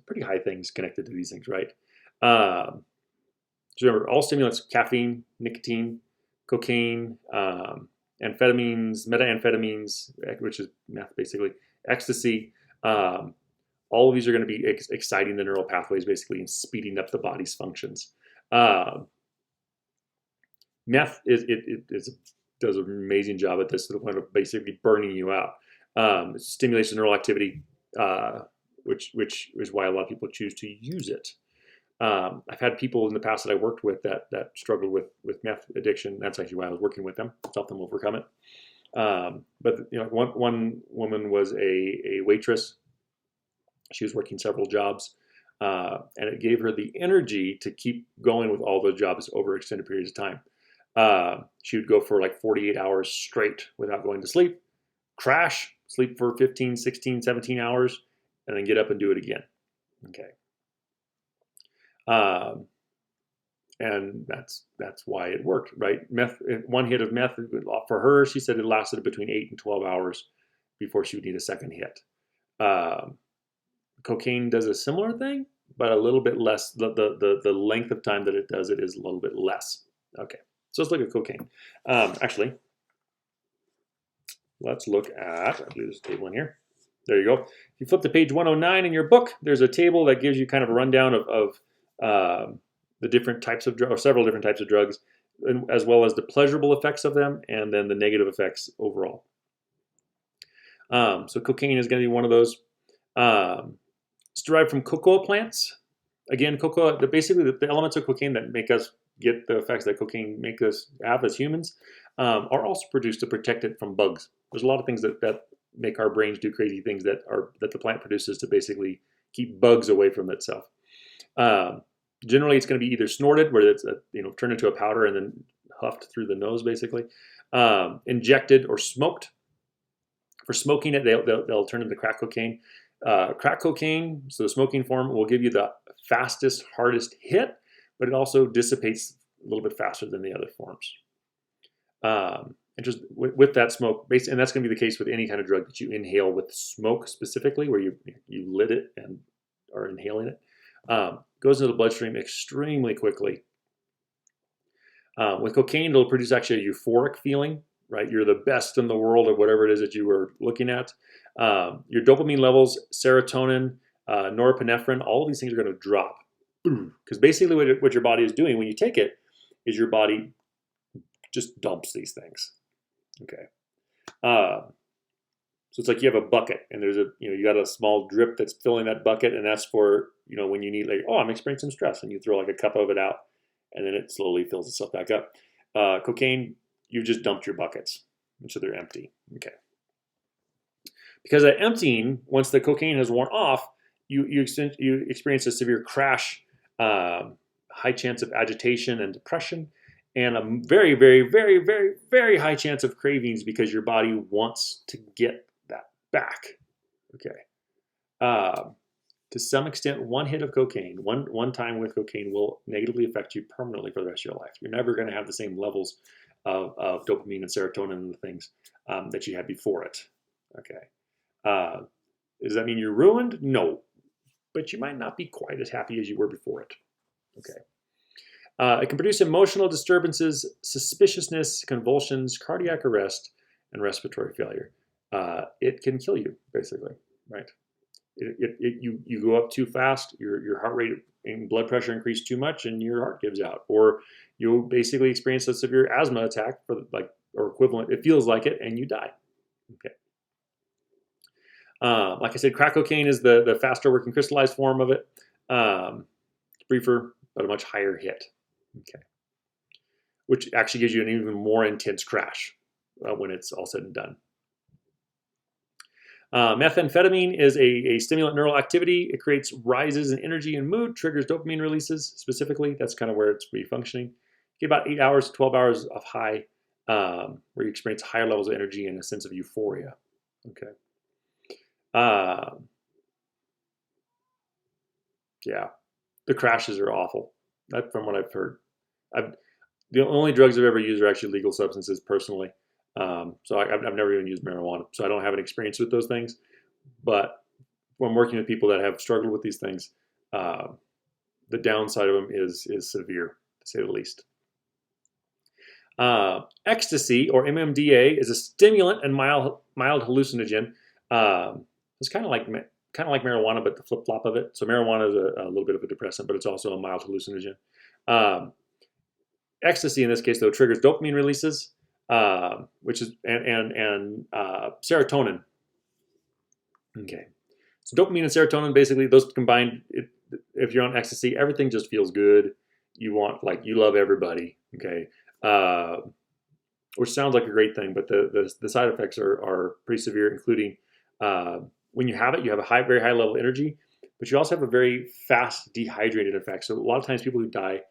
pretty high things connected to these things, right? So remember, all stimulants, caffeine, nicotine, cocaine, amphetamines, methamphetamines, which is meth basically, ecstasy. All of these are going to be exciting the neural pathways basically and speeding up the body's functions. Meth does an amazing job at this to the point of basically burning you out. It stimulates the neural activity, which is why a lot of people choose to use it. I've had people in the past that I worked with that struggled with meth addiction. That's actually why I was working with them, to help them overcome it. But one woman was a waitress. She was working several jobs, and it gave her the energy to keep going with all those jobs over extended periods of time. She would go for like 48 hours straight without going to sleep, crash, sleep for 15, 16, 17 hours, and then get up and do it again. Okay. Um, and that's why it worked, right? One hit of meth for her, she said it lasted between 8 and 12 hours before she would need a second hit. Um, Cocaine does a similar thing, but a little bit less. The length of time that it does it is a little bit less. Okay, so let's look at cocaine. Actually, let's look at, I believe there's a table in here. There you go. If you flip to page 109 in your book, there's a table that gives you kind of a rundown of the different types of drugs, or several different types of drugs, as well as the pleasurable effects of them, and then the negative effects overall. So cocaine is going to be one of those. It's derived from cocoa plants. Again, cocoa, basically the elements of cocaine that make us get the effects that cocaine make us have as humans are also produced to protect it from bugs. There's a lot of things that make our brains do crazy things that the plant produces to basically keep bugs away from itself. Generally, it's going to be either snorted, where it's turned into a powder and then huffed through the nose, basically, injected, or smoked. For smoking it, they'll turn into crack cocaine. Crack cocaine, so the smoking form, will give you the fastest, hardest hit, but it also dissipates a little bit faster than the other forms. And just with that smoke, and that's going to be the case with any kind of drug that you inhale with smoke specifically, where you lit it and are inhaling it, goes into the bloodstream extremely quickly. With cocaine, it'll produce actually a euphoric feeling, right? You're the best in the world at whatever it is that you were looking at. Your dopamine levels, serotonin, norepinephrine, all of these things are going to drop. Because basically what your body is doing when you take it is your body just dumps these things. Okay. So it's like you have a bucket and there's you got a small drip that's filling that bucket, and that's for, when you need, like, oh, I'm experiencing stress, and you throw like a cup of it out and then it slowly fills itself back up. Cocaine, you just dumped your buckets, and so they're empty. Okay. Because that emptying, once the cocaine has worn off, you experience a severe crash, high chance of agitation and depression, and a very, very, very, very, very high chance of cravings, because your body wants to get that back. Okay. To some extent, one hit of cocaine, one time with cocaine, will negatively affect you permanently for the rest of your life. You're never going to have the same levels of dopamine and serotonin and the things that you had before it. Okay. Does that mean you're ruined? No. But you might not be quite as happy as you were before it. Okay. It can produce emotional disturbances, suspiciousness, convulsions, cardiac arrest, and respiratory failure. It can kill you, basically, right? You go up too fast, your heart rate and blood pressure increase too much, and your heart gives out, or you'll basically experience a severe asthma attack or equivalent. It feels like it, and you die. Okay. Like I said, crack cocaine is the faster working crystallized form of it. Briefer, but a much higher hit. Okay. Which actually gives you an even more intense crash when it's all said and done. Methamphetamine is a stimulant neural activity. It creates rises in energy and mood, triggers dopamine releases specifically. That's kind of where it's functioning. You get about 8 hours, 12 hours of high, where you experience higher levels of energy and a sense of euphoria. Okay. Yeah, the crashes are awful. That, from what I've heard. The only drugs I've ever used are actually legal substances personally. So I've never even used marijuana, so I don't have an experience with those things. But when working with people that have struggled with these things, the downside of them is severe, to say the least. Ecstasy, or MMDA, is a stimulant and mild hallucinogen. It's kind of like marijuana, but the flip flop of it. So marijuana is a little bit of a depressant, but it's also a mild hallucinogen. Ecstasy, in this case, though, triggers dopamine releases, which is and serotonin. Okay, so dopamine and serotonin, basically, those combined. If you're on ecstasy, everything just feels good. You love everybody. Okay, which sounds like a great thing, but the side effects are pretty severe, including when you have it, you have a very high level of energy, but you also have a very fast dehydrated effect. So a lot of times people who die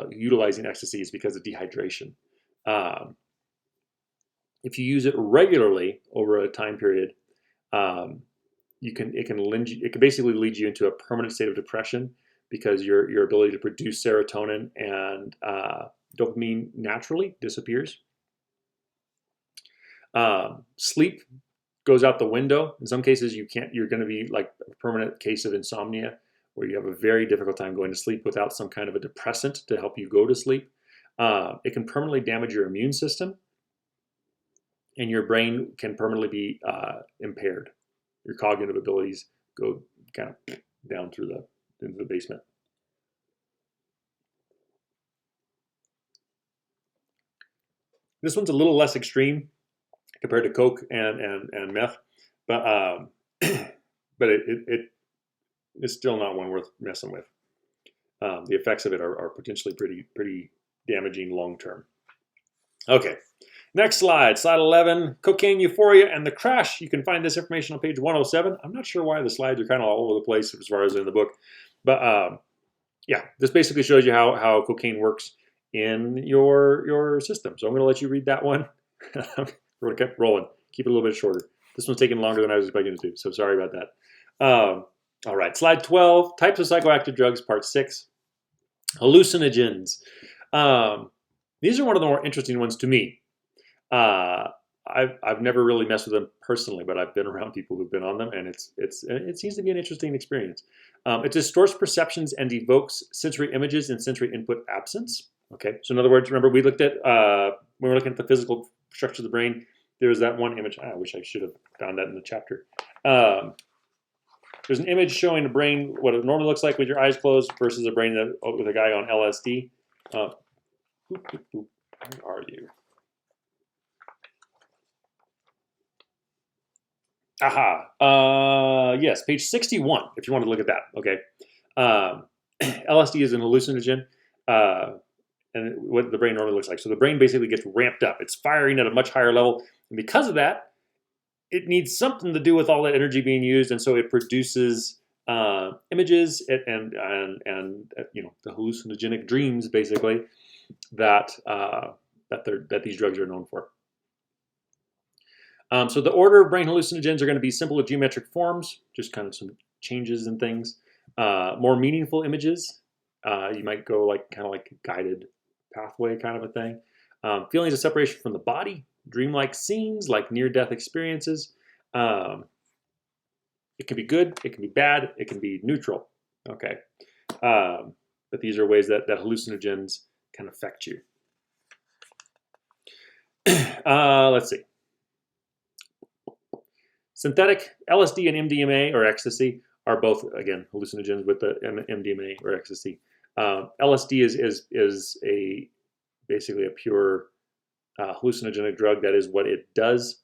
utilizing ecstasy is because of dehydration. If you use it regularly over a time period, it can basically lead you into a permanent state of depression, because your ability to produce serotonin and dopamine naturally disappears. Sleep goes out the window. In some cases, you're going to be like a permanent case of insomnia, where you have a very difficult time going to sleep without some kind of a depressant to help you go to sleep. It can permanently damage your immune system, and your brain can permanently be impaired. Your cognitive abilities go kind of down into the basement. This one's a little less extreme compared to coke and meth, but but it's still not one worth messing with. The effects of it are potentially pretty damaging long term. Okay, next slide 11, cocaine euphoria and the crash. You can find this information on page 107. I'm not sure why the slides are kind of all over the place as far as in the book, but yeah, this basically shows you how cocaine works in your system. So I'm going to let you read that one. We're going to keep rolling, keep it a little bit shorter. This one's taking longer than I was expecting it to, so sorry about that. All right, slide 12, types of psychoactive drugs, part 6. Hallucinogens. These are one of the more interesting ones to me. I've never really messed with them personally, but I've been around people who've been on them, and it seems to be an interesting experience. It distorts perceptions and evokes sensory images in sensory input absence. Okay, so in other words, remember we looked at when we were looking at the physical structure of the brain. There was that one image. I wish I should have found that in the chapter. There's an image showing the brain, what it normally looks like with your eyes closed, versus a brain with a guy on LSD. Where are you? Aha. Yes, page 61, if you want to look at that. Okay. LSD is an hallucinogen, and what the brain normally looks like. So the brain basically gets ramped up. It's firing at a much higher level. And because of that, it needs something to do with all that energy being used. And so it produces images and the hallucinogenic dreams, basically, that these drugs are known for. So the order of brain hallucinogens are going to be simple geometric forms, just kind of some changes in things. More meaningful images, you might go like kind of like a guided pathway kind of a thing. Feelings of separation from the body, dreamlike scenes like near-death experiences. It can be good, it can be bad, it can be neutral. Okay, but these are ways that hallucinogens can affect you. Let's see. Synthetic LSD and MDMA or ecstasy are both, again, hallucinogens with the MDMA or ecstasy. LSD is basically a pure hallucinogenic drug. That is what it does.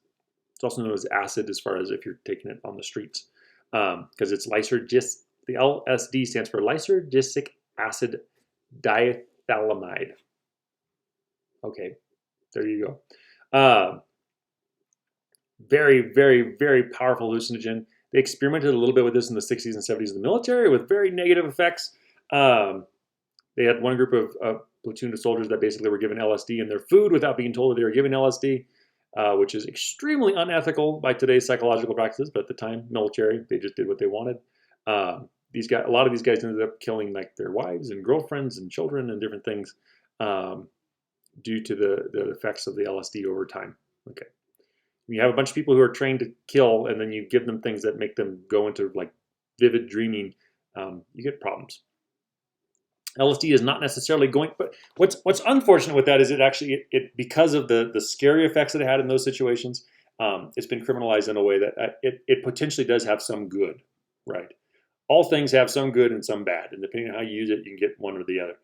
It's also known as acid as far as if you're taking it on the streets, because it's lysergis. The LSD stands for lysergisic acid diethylamide. Okay, there you go. Very, very, very powerful hallucinogen. They experimented a little bit with this in the 60s and 70s in the military with very negative effects. They had one group of platoon of soldiers that basically were given LSD in their food without being told that they were given LSD, which is extremely unethical by today's psychological practices. But at the time, military, they just did what they wanted. A lot of these guys ended up killing like their wives and girlfriends and children and different things due to the effects of the LSD over time. Okay. You have a bunch of people who are trained to kill, and then you give them things that make them go into like vivid dreaming. You get problems. LSD is not necessarily going, but what's unfortunate with that is it because of the scary effects that it had in those situations, it's been criminalized in a way that it potentially does have some good, right? All things have some good and some bad, and depending on how you use it, you can get one or the other.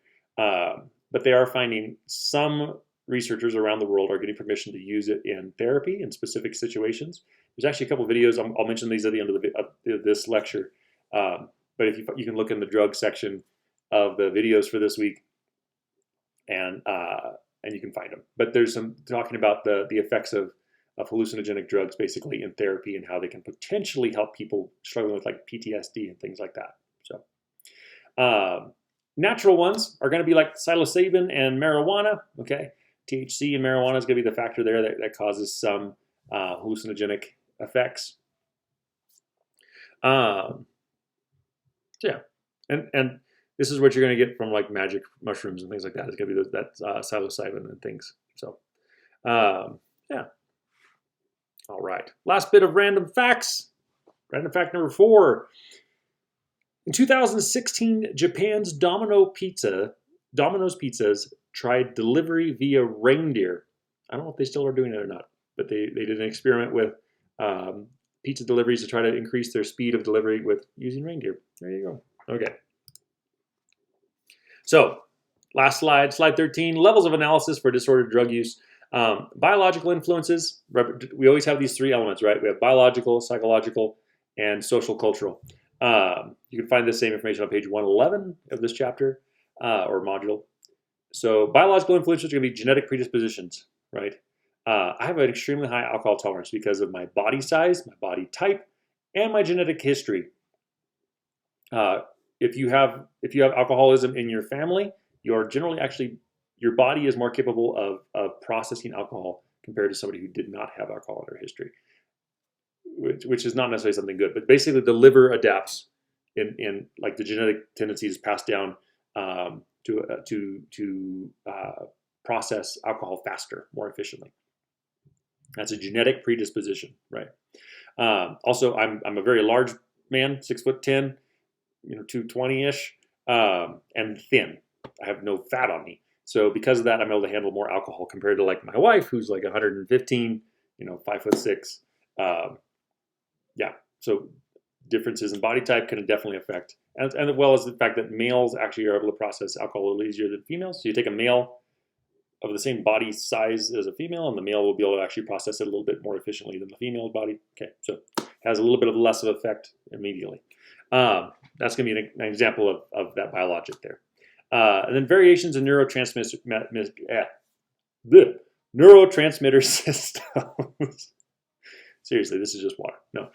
But they are finding some researchers around the world are getting permission to use it in therapy in specific situations. There's actually a couple of videos. I'll mention these at the end of this lecture. But if you can look in the drug section of the videos for this week, and you can find them. But there's some talking about the effects of hallucinogenic drugs basically in therapy and how they can potentially help people struggling with like PTSD and things like that. So natural ones are going to be like psilocybin and marijuana. Okay. THC in marijuana is going to be the factor there that causes some hallucinogenic effects. So yeah, and This is what you're going to get from like magic mushrooms and things like that. It's going to be that psilocybin and things. So, yeah. All right. Last bit of random facts. Random fact number 4. In 2016, Japan's Domino's Pizzas tried delivery via reindeer. I don't know if they still are doing it or not, but they did an experiment with pizza deliveries to try to increase their speed of delivery with using reindeer. There you go. Okay. So, last slide, slide 13, levels of analysis for disordered drug use. Biological influences, we always have these 3 elements, right? We have biological, psychological, and social cultural. You can find the same information on page 111 of this chapter or module. So biological influences are going to be genetic predispositions, right? I have an extremely high alcohol tolerance because of my body size, my body type, and my genetic history. If you have alcoholism in your family, you're generally your body is more capable of processing alcohol compared to somebody who did not have alcohol in their history, which is not necessarily something good. But basically, the liver adapts in like the genetic tendencies passed down to process alcohol faster, more efficiently. That's a genetic predisposition, right? Also, I'm a very large man, 6'10", 220-ish, and thin. I have no fat on me. So because of that, I'm able to handle more alcohol compared to like my wife, who's like 115, 5'6". Yeah, so differences in body type can definitely affect, and as well as the fact that males actually are able to process alcohol a little easier than females. So you take a male of the same body size as a female, and the male will be able to actually process it a little bit more efficiently than the female body. Okay, so it has a little bit of less of effect immediately. That's going to be an example of that biologic there. And then variations in neurotransmitter systems. Seriously, this is just water. No.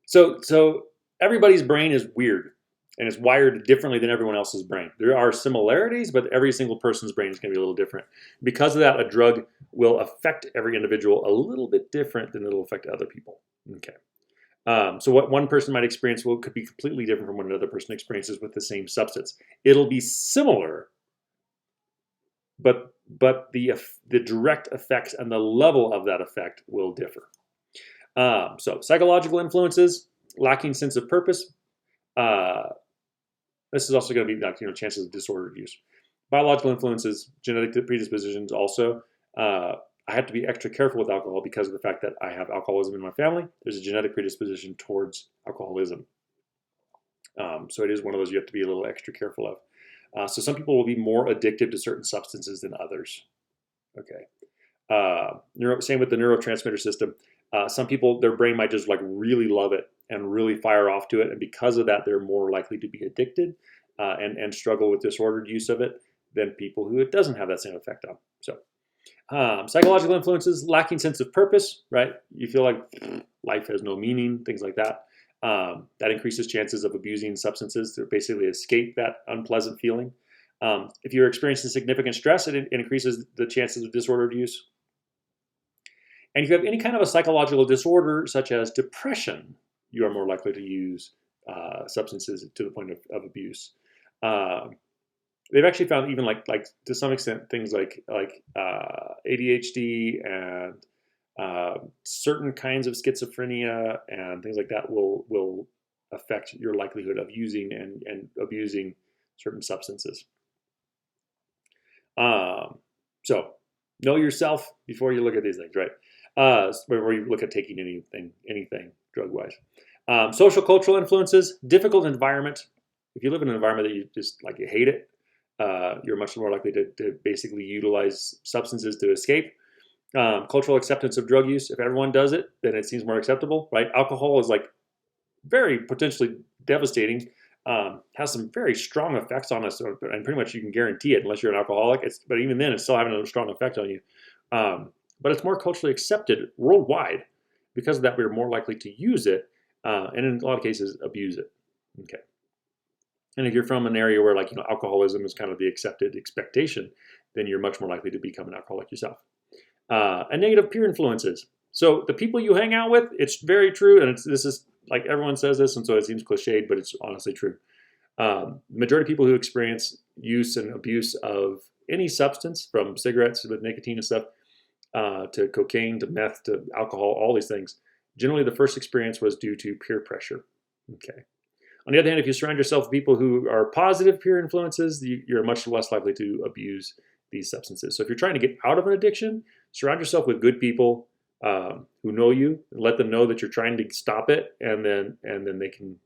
So everybody's brain is weird, and it's wired differently than everyone else's brain. There are similarities, but every single person's brain is going to be a little different. Because of that, a drug will affect every individual a little bit different than it'll affect other people. Okay. So what one person might experience could be completely different from what another person experiences with the same substance. It'll be similar, but the direct effects and the level of that effect will differ. So psychological influences, lacking sense of purpose. This is also going to be chances of disordered use. Biological influences, genetic predispositions also. I have to be extra careful with alcohol because of the fact that I have alcoholism in my family. There's a genetic predisposition towards alcoholism. So it is one of those you have to be a little extra careful of. So some people will be more addicted to certain substances than others. Okay. Same with the neurotransmitter system. Some people, their brain might just like really love it and really fire off to it. And because of that, they're more likely to be addicted and struggle with disordered use of it than people who it doesn't have that same effect on. So psychological influences, lacking sense of purpose, right? You feel like life has no meaning, things like that. That increases chances of abusing substances to basically escape that unpleasant feeling. If you're experiencing significant stress, it increases the chances of disordered use. And if you have any kind of a psychological disorder, such as depression, you are more likely to use substances to the point of abuse. They've actually found even like to some extent things like ADHD and certain kinds of schizophrenia and things like that will affect your likelihood of using and abusing certain substances. So know yourself before you look at these things, right? Before you look at taking anything drug-wise. Social cultural influences, difficult environment. If you live in an environment that you just like you hate it, you're much more likely to basically utilize substances to escape. Cultural acceptance of drug use. If everyone does it, then it seems more acceptable, right? Alcohol is like very potentially devastating. Has some very strong effects on us, and pretty much you can guarantee it unless you're an alcoholic. But even then, it's still having a strong effect on you. But it's more culturally accepted worldwide. Because of that, we're more likely to use it, and in a lot of cases, abuse it. Okay. And if you're from an area where alcoholism is kind of the accepted expectation, then you're much more likely to become an alcoholic yourself. And negative peer influences. So the people you hang out with, it's very true, and this is like everyone says this, and so it seems cliched, but it's honestly true. Majority of people who experience use and abuse of any substance, from cigarettes with nicotine and stuff, to cocaine, to meth, to alcohol, all these things, generally the first experience was due to peer pressure. Okay. On the other hand, if you surround yourself with people who are positive peer influences, you're much less likely to abuse these substances. So if you're trying to get out of an addiction, surround yourself with good people who know you, and let them know that you're trying to stop it, and then they can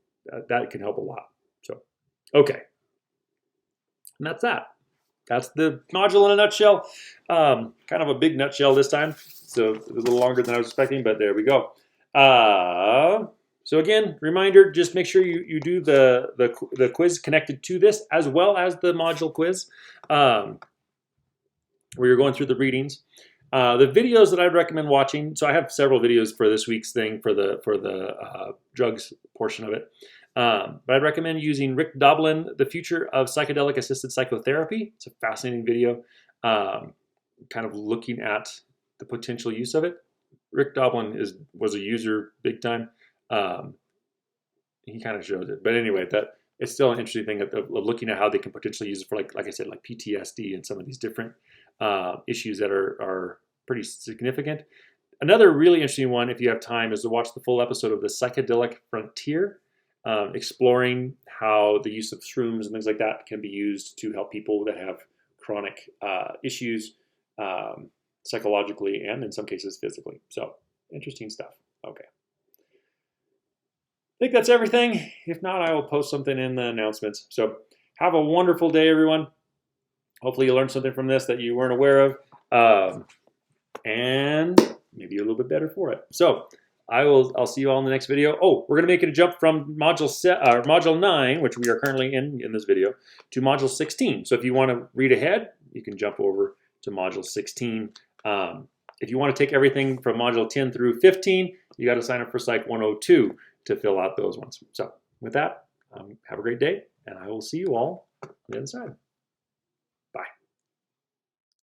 that can help a lot. So, okay, and that's that. That's the module in a nutshell. Kind of a big nutshell this time, so it was a little longer than I was expecting, but there we go. So again, reminder, just make sure you do the quiz connected to this, as well as the module quiz, where you're going through the readings. The videos that I'd recommend watching, so I have several videos for this week's thing for the drugs portion of it. But I'd recommend using Rick Doblin, The Future of Psychedelic Assisted Psychotherapy. It's a fascinating video, kind of looking at the potential use of it. Rick Doblin was a user big time. He kind of shows it, but anyway, that it's still an interesting thing of looking at how they can potentially use it for, like I said, like PTSD and some of these different issues that are pretty significant. Another really interesting one, if you have time, is to watch the full episode of The Psychedelic Frontier, exploring how the use of shrooms and things like that can be used to help people that have chronic issues psychologically and in some cases physically. So interesting stuff. Okay. I think that's everything. If not, I will post something in the announcements. So have a wonderful day, everyone. Hopefully you learned something from this that you weren't aware of, and maybe you're a little bit better for it. So I'll see you all in the next video. Oh, we're going to make it a jump from module 9, which we are currently in this video, to module 16. So if you want to read ahead, you can jump over to module 16. If you want to take everything from module 10 through 15, you got to sign up for Psych 102 to fill out those ones. So with that, have a great day, and I will see you all on the other side.